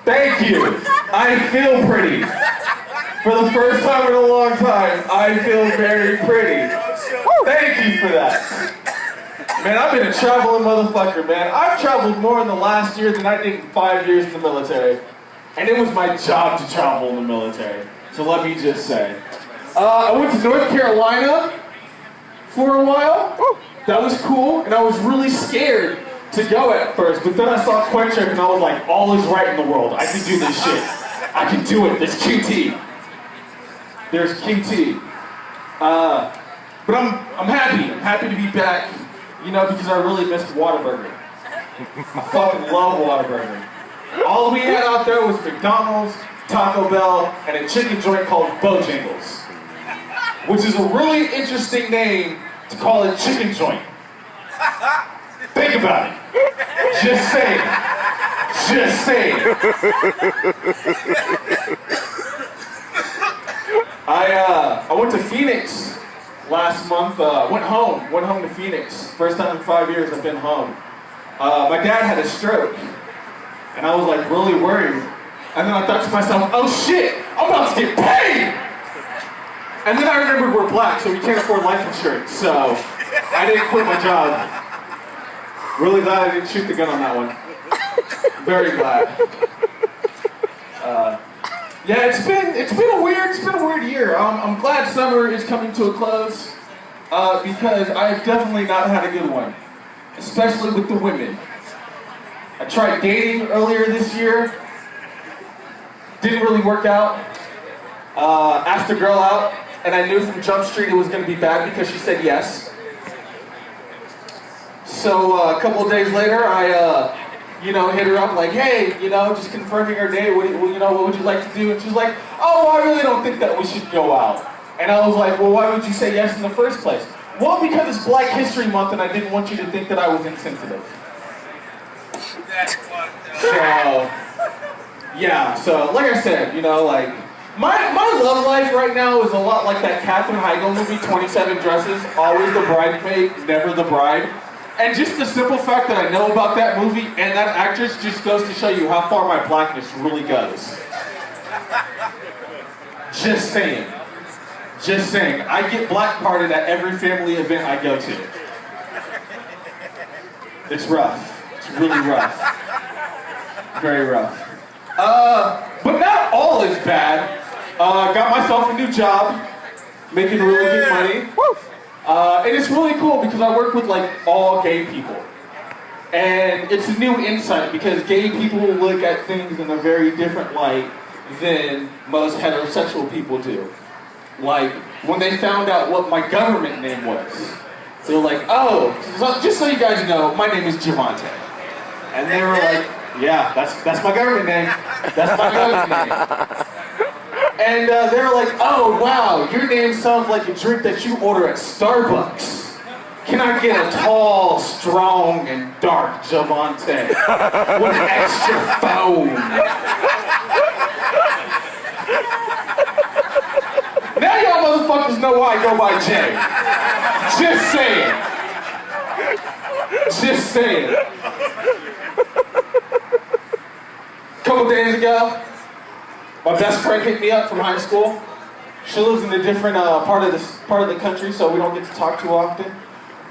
Thank you. I feel pretty. For the first time in a long time, I feel very pretty. Thank you for that. Man, I've been a traveling motherfucker, man. I've traveled more in the last year than I did in 5 years in the military. And it was my job to travel in the military. So let me just say. I went to North Carolina for a while. That was cool, and I was really scared to go at first, but then I saw Quick Trip and I was like, all is right in the world. I can do this shit. I can do it. There's QT. There's QT. But I'm happy. I'm happy to be back, you know, because I really missed Whataburger. I fucking love Whataburger. All we had out there was McDonald's, Taco Bell, and a chicken joint called Bojangles, which is a really interesting name to call it chicken joint. Think about it. Just saying. Just saying. I went to Phoenix last month. Went home to Phoenix. First time in 5 years I've been home. My dad had a stroke, and I was like really worried. And then I thought to myself, oh shit, I'm about to get paid! And then I remembered we're black, so we can't afford life insurance, so I didn't quit my job. Really glad I didn't shoot the gun on that one. Very glad. Yeah, it's been a weird year. I'm glad summer is coming to a close because I've definitely not had a good one, especially with the women. I tried dating earlier this year. Didn't really work out. Asked a girl out, and I knew from Jump Street it was going to be bad because she said yes. So a couple of days later, I, hit her up like, hey, just confirming our date. What would you like to do? And she's like, oh, I really don't think that we should go out. And I was like, well, why would you say yes in the first place? Well, because it's Black History Month, and I didn't want you to think that I was insensitive. So. Yeah, so like I said, my love life right now is a lot like that Katherine Heigl movie, 27 Dresses, always the bridesmaid, never the bride. And just the simple fact that I know about that movie and that actress just goes to show you how far my blackness really goes. Just saying. Just saying. I get black carded at every family event I go to. It's rough. It's really rough. Very rough. But not all is bad. Got myself a new job, making really good money. And it's really cool because I work with all gay people. And it's a new insight because gay people look at things in a very different light than most heterosexual people do. Like, when they found out what my government name was, they were like, oh, just so you guys know, my name is Javante. And they were like, yeah, that's my government name. That's my government name. And they were like, oh, wow, your name sounds like a drink that you order at Starbucks. Can I get a tall, strong, and dark Javante with extra foam? Now y'all motherfuckers know why I go by Jay. Just saying. Just saying. A couple days ago, my best friend hit me up from high school. She lives in a different part of the country, so we don't get to talk too often.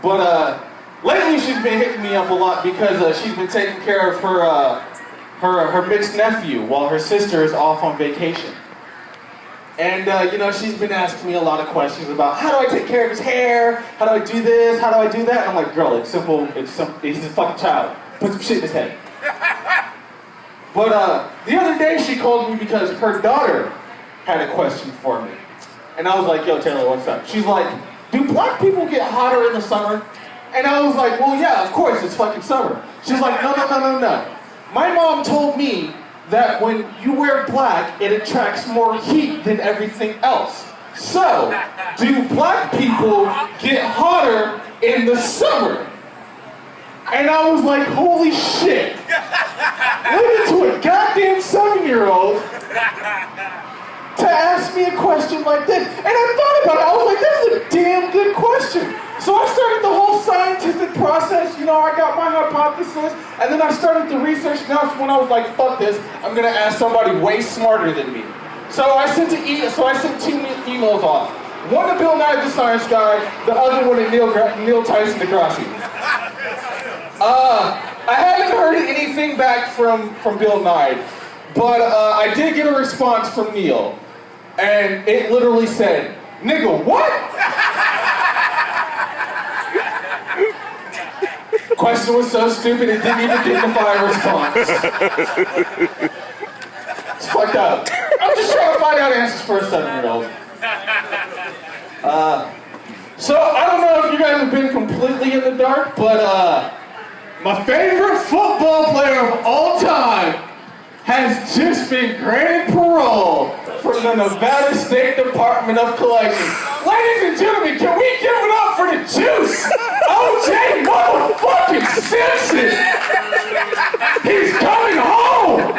But lately, she's been hitting me up a lot because she's been taking care of her mixed nephew while her sister is off on vacation. And she's been asking me a lot of questions about how do I take care of his hair, how do I do this, how do I do that. And I'm like, girl, it's simple. He's a fucking child. Put some shit in his head. But the other day she called me because her daughter had a question for me. And I was like, yo, Taylor, what's up? She's like, do black people get hotter in the summer? And I was like, well, yeah, of course, it's fucking summer. She's like, no. My mom told me that when you wear black, it attracts more heat than everything else. So, do black people get hotter in the summer? And I was like, holy shit. Listen to a goddamn 7-year-old to ask me a question like this. And I thought about it. I was like, that's a damn good question. So I started the whole scientific scientific process, you know, I got my hypothesis, and then I started to research, and that's when I was like, fuck this, I'm gonna ask somebody way smarter than me. So I sent two emails off. One to Bill Nye the Science Guy, the other one to Neil Tyson deGrasse. I haven't heard anything back from Bill Nye, but I did get a response from Neil, and it literally said, "Nigga, what?" Question was so stupid it didn't even dignify a response. It's fucked up. I'm just trying to find out answers for a 7-year-old. So I don't know if you guys have been completely in the dark, but my favorite football player of all time has just been granted parole from the Nevada State Department of Corrections. Ladies and gentlemen, can we give it up for the juice? O.J. motherfucking Simpson! He's coming home!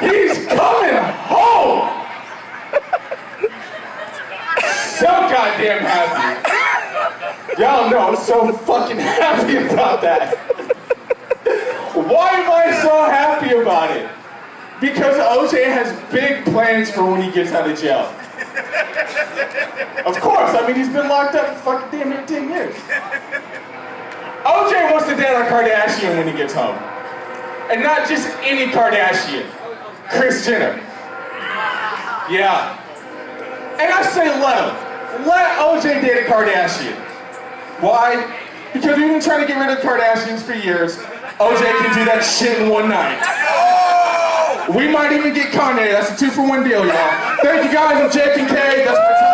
He's coming home! So goddamn happy. Y'all know I'm so fucking happy about that. Why am I so happy about it? Because OJ has big plans for when he gets out of jail. Of course, I mean, he's been locked up for fucking damn near 10 years. OJ wants to date a Kardashian when he gets home. And not just any Kardashian. Kris Jenner. Yeah. And I say let him. Let OJ date a Kardashian. Why? Because we've been trying to get rid of Kardashians for years. OJ can do that shit in one night. We might even get Kanye. That's a 2-for-1 deal, y'all. Thank you guys. I'm Kincade. That's my time.